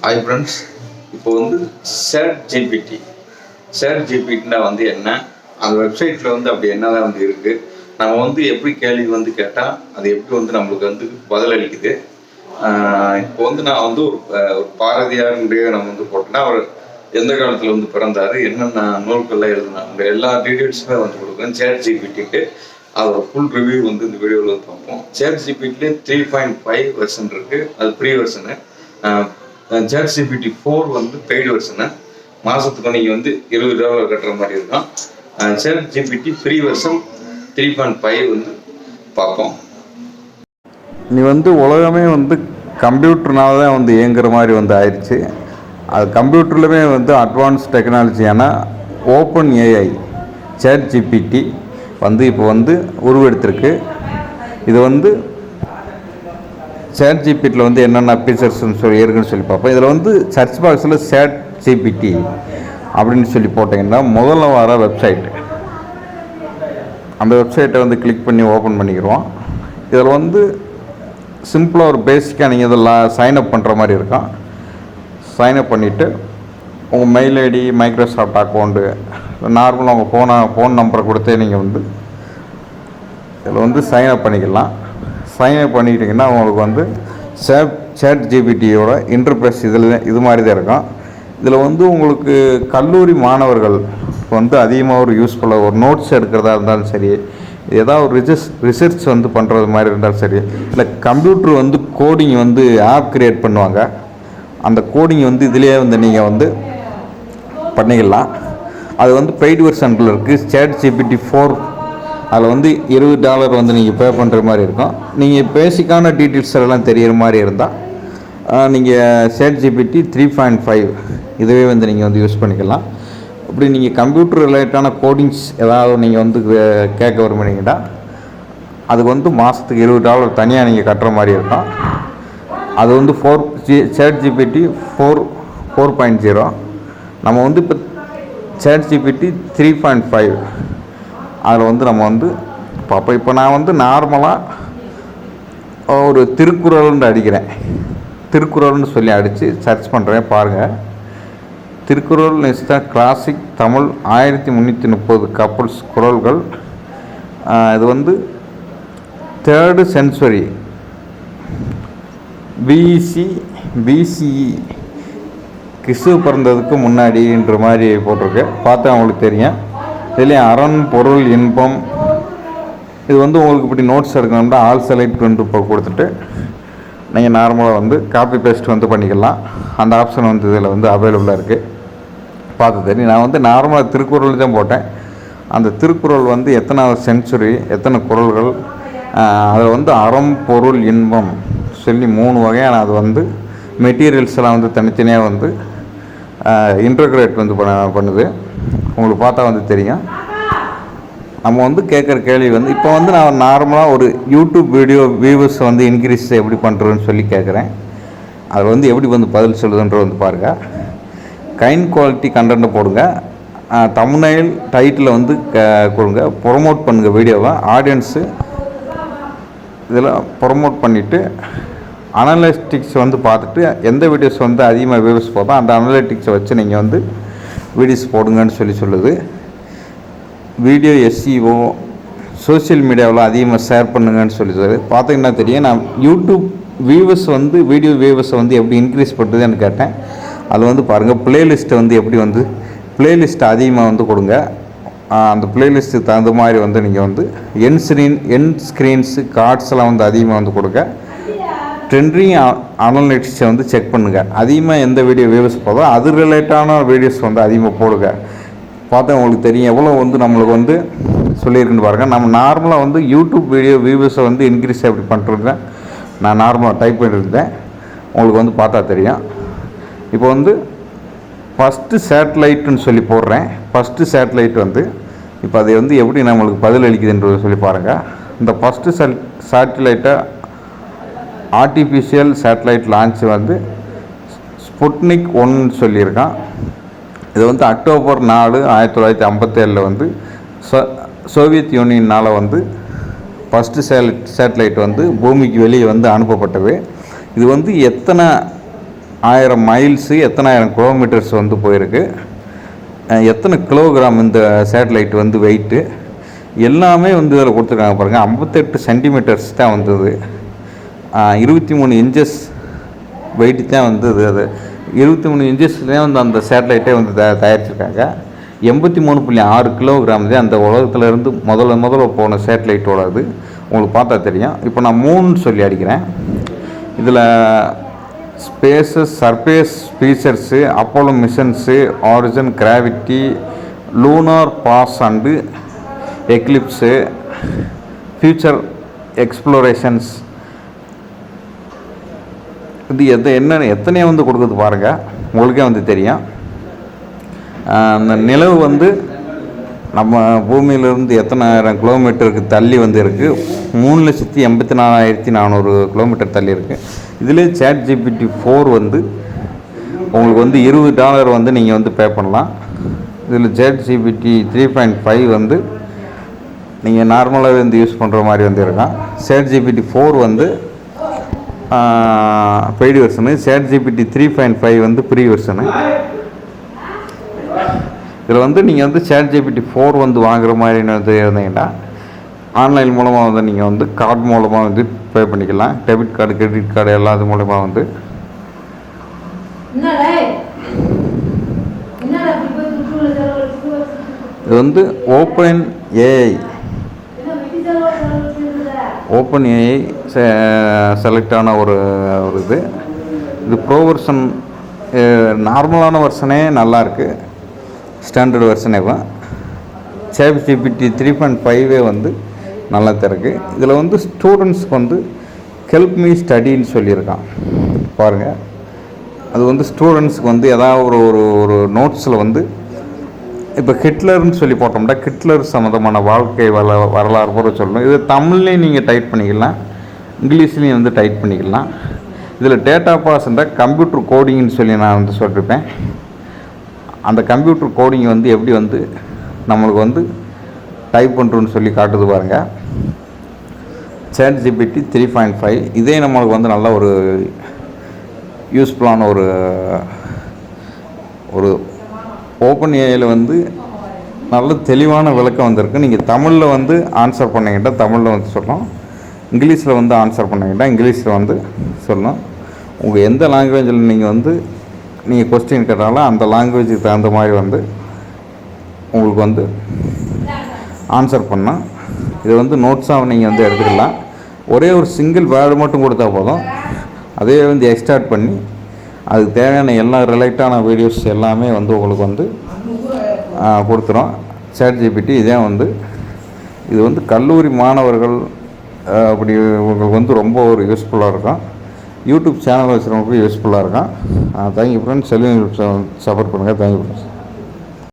Hi friends, இப்போ chat ஜிபிடினா என்ன, அந்த வெப்சைட்டில் அப்படி என்னதான் இருக்குது, நம்ம எப்படி கேள்வி கேட்டால் அது எப்படி நம்மளுக்கு பதில் அளிக்குது. இப்போ நான் ஒரு பாரதியாருடைய நம்ம போட்டோன்னா அவர் எந்த காலத்தில் பிறந்தார், என்னென்ன நூல்கள்லாம் எழுதினாங்க, எல்லா டீட்டெயில்ஸுமே கொடுக்குறேன் சேட் ஜிபிடிக்கு. அதோட ஃபுல் ரிவ்யூ இந்த வீடியோவில் பார்ப்போம். சேட் ஜிபிடிலே 3.5 வெர்ஷன் இருக்குது, அது free version. Chat GPT 4 paid version. மாதத்துக்கு நீங்கள் $20 கட்டுற மாதிரி இருக்கும். சேட் ஜிபிடி ஃப்ரீ வெர்ஷன் 3.5 பார்ப்போம். நீ உலகமே கம்ப்யூட்டர்னால தான் இயங்குற மாதிரி ஆயிடுச்சு. அது கம்ப்யூட்டர்லையுமே அட்வான்ஸ் டெக்னாலஜியான ஓப்பன் ஏஐ சேட் ஜிபிடி இப்போ உருவெடுத்திருக்கு. இது சேட் ஜிபிடியில் என்னென்ன ஃபீச்சர்ஸ்ன்னு இருக்குன்னு சொல்லி பார்ப்போம். இதில் சர்ச் பாக்ஸில் சேட் ஜிபிடி அப்படின்னு சொல்லி போட்டிங்கன்னா முதல்ல வர வெப்சைட், அந்த வெப்சைட்டை கிளிக் பண்ணி ஓப்பன் பண்ணிக்கிறோம். இதில் சிம்பிளாக ஒரு பேசிக்காக நீங்கள் இதெல்லாம் சைன்அப் பண்ணுற மாதிரி இருக்கும். சைன்அப் பண்ணிவிட்டு உங்கள் மெயில் ஐடி, மைக்ரோசாஃப்ட் அக்கௌண்ட்டு, நார்மலாக உங்கள் ஃபோன் நம்பரை கொடுத்தே நீங்கள் இதில் சைன்அப் பண்ணிக்கலாம். சைன்அப் பண்ணிக்கிட்டிங்கன்னா உங்களுக்கு சேட் ஜிபிடியோட இன்டர்ஃபேஸ் இது மாதிரி தான் இருக்கும். இதில் உங்களுக்கு கல்லூரி மாணவர்கள் அதிகமாக ஒரு யூஸ்ஃபுல்லாக ஒரு நோட்ஸ் எடுக்கிறதா இருந்தாலும் சரி, ஏதாவது ஒரு ரிசர்ச் பண்ணுறது மாதிரி இருந்தாலும் சரி, இல்லை கம்ப்யூட்டர் கோடிங் ஆப் க்ரியேட் பண்ணுவாங்க, அந்த கோடிங் இதிலே நீங்கள் பண்ணிக்கலாம். அது பெய்டு வெர்ஷனில் இருக்குது. சேட் ஜிபிடி 4 அதில் $20 நீங்கள் பே பண்ணுற மாதிரி இருக்கும். நீங்கள் பேசிக்கான டீட்டெயில்ஸ் எல்லாம் தெரிகிற மாதிரி இருந்தால் நீங்கள் சேட் ஜிபிடி 3.5 இதுவே நீங்கள் யூஸ் பண்ணிக்கலாம். அப்படி நீங்கள் கம்ப்யூட்டர் ரிலேட்டான கோடிங்ஸ் ஏதாவது நீங்கள் கேட்க விரும்புனீங்கன்னா அதுக்கு மாதத்துக்கு $20 தனியாக நீங்கள் கட்டுற மாதிரி இருக்கும். அது சேட் ஜிபிடி 4.0. நம்ம இப்போ சேட் ஜிபிடி 3.5 அதில் நம்ம பார்ப்போம். இப்போ நான் நார்மலாக ஒரு திருக்குறள்னு அடிக்கிறேன். திருக்குறள்னு சொல்லி அடித்து சர்ச் பண்ணுறேன். பாருங்கள், Thirukkural is the classic Tamil 1330 couplets குறள்கள். இது 3rd century பிசிஇ கிறிஸ்துவ பிறந்ததுக்கு முன்னாடின்ற மாதிரி போட்டிருக்கு. பார்த்தா அவங்களுக்கு தெரியும். இதுலேயும் அரண், பொருள், இன்பம். இது உங்களுக்கு இப்படி நோட்ஸ் எடுக்கணும்னா ஆல் செலக்ட் இப்போ கொடுத்துட்டு நீங்கள் நார்மலாக காப்பி பேஸ்ட் பண்ணிக்கலாம். அந்த ஆப்ஷன் இதில் அவைலபிளாக இருக்குது. பார்த்து தெரியும். நான் நார்மலாக திருக்குறள் தான் போட்டேன். அந்த திருக்குறள் எத்தனாவது சென்ச்சுரி, எத்தனை குறள்கள், அதில் அறம், பொருள், இன்பம் சொல்லி 3 வகையான அது மெட்டீரியல்ஸ் எல்லாம் தனித்தனியாக இன்டர்கிரேட் பண்ணுது. உங்களுக்கு பார்த்தா தெரியும். நம்ம கேட்குற கேள்வி இப்போ நான் நார்மலாக ஒரு யூடியூப் வீடியோ வியூவர்ஸ் இன்க்ரீஸ் எப்படி பண்ணுறதுன்னு சொல்லி கேட்குறேன். அது எப்படி பதில் சொல்லுதுன்ற பாருங்கள். கைண்ட் குவாலிட்டி கண்டென்ட்டை போடுங்க, தம்ப்நெயில் டைட்டில் கொடுங்க, ப்ரொமோட் பண்ணுங்கள் வீடியோவை. ஆடியன்ஸு இதில் ப்ரொமோட் பண்ணிவிட்டு அனலிட்டிக்ஸ் பார்த்துட்டு எந்த வீடியோஸ் அதிகமாக வியூவர்ஸ் போதோ அந்த அனலிட்டிக்ஸை வச்சு நீங்கள் வீடியோஸ் போடுங்கன்னு சொல்லுது. வீடியோ எஸ்இஓ சோஷியல் மீடியாவில் அதிகமாக ஷேர் பண்ணுங்கன்னு சொல்லுது. பார்த்தீங்கன்னா தெரியும். நான் யூடியூப் வியூவர்ஸ் வீடியோ வியூவர்ஸை எப்படி இன்க்ரீஸ் பண்ணுறதுன்னு கேட்டேன். அது பாருங்கள், ப்ளேலிஸ்ட்டை எப்படி ப்ளேலிஸ்ட்டை அதிகமாக கொடுங்க. அந்த ப்ளேலிஸ்ட்டுக்கு தகுந்த மாதிரி நீங்கள் என் ஸ்க்ரீன்ஸு கார்ட்ஸ் எல்லாம் அதிகமாக கொடுங்க. ட்ரெண்டிங் அனலிட்டிக்ஸை செக் பண்ணுங்கள். அதிகமாக எந்த வீடியோ வியூவர்ஸ் போதோ அது ரிலேட்டான வீடியோஸ் அதிகமாக போடுங்க. பார்த்தா உங்களுக்கு தெரியும் எவ்வளோ நம்மளுக்கு சொல்லியிருக்குன்னு பாருங்கள். நம்ம நார்மலாக யூடியூப் வீடியோ வியூவர்ஸை இன்க்ரீஸ் எப்படி பண்ணுறதுங்க நான் நார்மலாக டைப் பண்ணியிருந்தேன். உங்களுக்கு பார்த்தா தெரியும். இப்போ ஃபஸ்ட்டு சேட்டலைட்டுன்னு சொல்லி போடுறேன். ஃபஸ்ட்டு சேட்டலைட் இப்போ அது எப்படி நம்மளுக்கு பதில் அளிக்குதுன்றது சொல்லி பாருங்கள். இந்த ஃபஸ்ட்டு சேட்டலைட்டை ஆர்டிஃபிஷியல் சேட்டலைட் லான்ச் ஸ்புட்னிக் 1 சொல்லியிருக்கான். இது அக்டோபர் 4, 1957 சோவியத் யூனியனால் ஃபஸ்ட்டு சேட்டலைட் பூமிக்கு வெளியே அனுப்பப்பட்டது. இது எத்தனை 1000 மைல்ஸு எத்தனாயிரம் கிலோமீட்டர்ஸ் வந்து போயிருக்கு, எத்தனை கிலோகிராம் இந்த சேட்டலைட் வந்து வெயிட்டு எல்லாமே வந்து இதில் கொடுத்துருக்காங்க பாருங்கள். 58 சென்டிமீட்டர்ஸ் தான் வந்தது. 23 இன்ச்சஸ் வெயிட்டு தான் வந்தது. அது 23 இன்ச்சஸ்லேயே வந்து அந்த சேட்டலைட்டே வந்து தயாரிச்சிருக்காங்க. 83.6 கிலோகிராம் தான் அந்த உலகத்துலேருந்து முதல்ல போன சேட்டலைட்டோட இது. உங்களுக்கு பார்த்தா தெரியும். இப்போ நான் 3 சொல்லி அடிக்கிறேன். இதில் spaces, surface features, Apollo missions, origin, gravity, lunar phase and eclipse, future explorations, இது எத்தனையோ வந்து கொடுக்குது பாருங்கள். உங்களுக்கே வந்து தெரியும். அந்த நிலவு வந்து நம்ம பூமியிலேருந்து எத்தனாயிரம் கிலோமீட்டருக்கு தள்ளி வந்து இருக்குது, 3,84,400 கிலோமீட்டர் தள்ளி இருக்குது. இதிலே ChatGPT 4 வந்து உங்களுக்கு வந்து $20 வந்து நீங்கள் வந்து பே பண்ணலாம். இதில் ChatGPT 3.5 வந்து நீங்கள் நார்மலாகவே வந்து யூஸ் பண்ணுற மாதிரி வந்து இருக்கான். ChatGPT 4 வந்து பெய்டு வெர்ஷனு, ChatGPT 3.5 வந்து ஃப்ரீ வெர்ஷனு. இதில் வந்து நீங்கள் வந்து ChatGPT 4 வந்து வாங்குகிற மாதிரி வந்து இருந்தீங்கன்னா ஆன்லைன் மூலமாக வந்து நீங்கள் வந்து கார்டு மூலமாக வந்து பே பண்ணிக்கலாம். டெபிட் கார்டு, கிரெடிட் கார்டு எல்லாத்து மூலமாக வந்து இது வந்து ஓப்பன் ஏஐ செலக்டான ஒரு இது ப்ரோ வெர்ஷன். நார்மலான வெர்ஷனே நல்லாயிருக்கு, ஸ்டாண்டர்ட் வெர்ஷனே. ChatGPT 3.5 வந்து நல்லா இருக்குது. இதில் வந்து ஸ்டூடெண்ட்ஸ்க்கு வந்து ஹெல்ப் மீ ஸ்டடின்னு சொல்லியிருக்கான் பாருங்கள். அது வந்து ஸ்டூடெண்ட்ஸுக்கு வந்து ஏதாவது ஒரு நோட்ஸில் வந்து இப்போ ஹிட்லர்னு சொல்லி போட்டோம்னா ஹிட்லர் சம்மந்தமான வாழ்க்கை வரலாறு கூட சொல்லணும். இது தமிழ்லேயும் நீங்கள் டைப் பண்ணிக்கலாம், இங்கிலீஷ்லேயும் வந்து டைப் பண்ணிக்கலாம். இதில் டேட்டா பாஸ்ன்ற கம்ப்யூட்டர் கோடிங்னு சொல்லி நான் வந்து சொல்லியிருப்பேன். அந்த கம்ப்யூட்டர் கோடிங் வந்து எப்படி வந்து நம்மளுக்கு வந்து டைப் பண்ணுறோன்னு சொல்லி காட்டுது பாருங்கள். ChatGPT 3.5 இதே நம்மளுக்கு வந்து நல்ல ஒரு யூஸ்ஃபுல்லான ஒரு ஓப்பன் ஏஐயில் வந்து நல்ல தெளிவான விளக்கம் வந்திருக்கு. நீங்கள் தமிழில் வந்து ஆன்சர் பண்ணிக்கிட்டால் தமிழில் வந்து சொல்லணும், இங்கிலீஷில் வந்து ஆன்சர் பண்ணிக்கிட்டால் இங்கிலீஷில் வந்து சொல்லணும். உங்கள் எந்த லாங்குவேஜில் நீங்கள் கொஸ்டின் கேட்டாலும் அந்த லாங்குவேஜுக்கு தகுந்த மாதிரி வந்து உங்களுக்கு வந்து ஆன்சர் பண்ணால் இது வந்து நோட்ஸாக நீங்கள் வந்து எடுத்துக்கலாம். ஒரே ஒரு சிங்கிள் வேர்டு மட்டும் கொடுத்தா போதும், அதே வந்து எக்ஸ்ட்ராக்ட் பண்ணி அதுக்கு தேவையான எல்லா ரிலேட்டான வீடியோஸ் எல்லாமே வந்து உங்களுக்கு வந்து கொடுத்துரும். ChatGPT இதே வந்து இது வந்து கல்லூரி மாணவர்கள் அப்படி உங்களுக்கு வந்து ரொம்ப ஒரு யூஸ்ஃபுல்லாக இருக்கும். யூடியூப் சேனல் வச்சுருவங்களுக்கு யூஸ்ஃபுல்லாக இருக்கும். Thank you friends. செல்வி சப்போர்ட் பண்ணுங்கள். Thank you friends.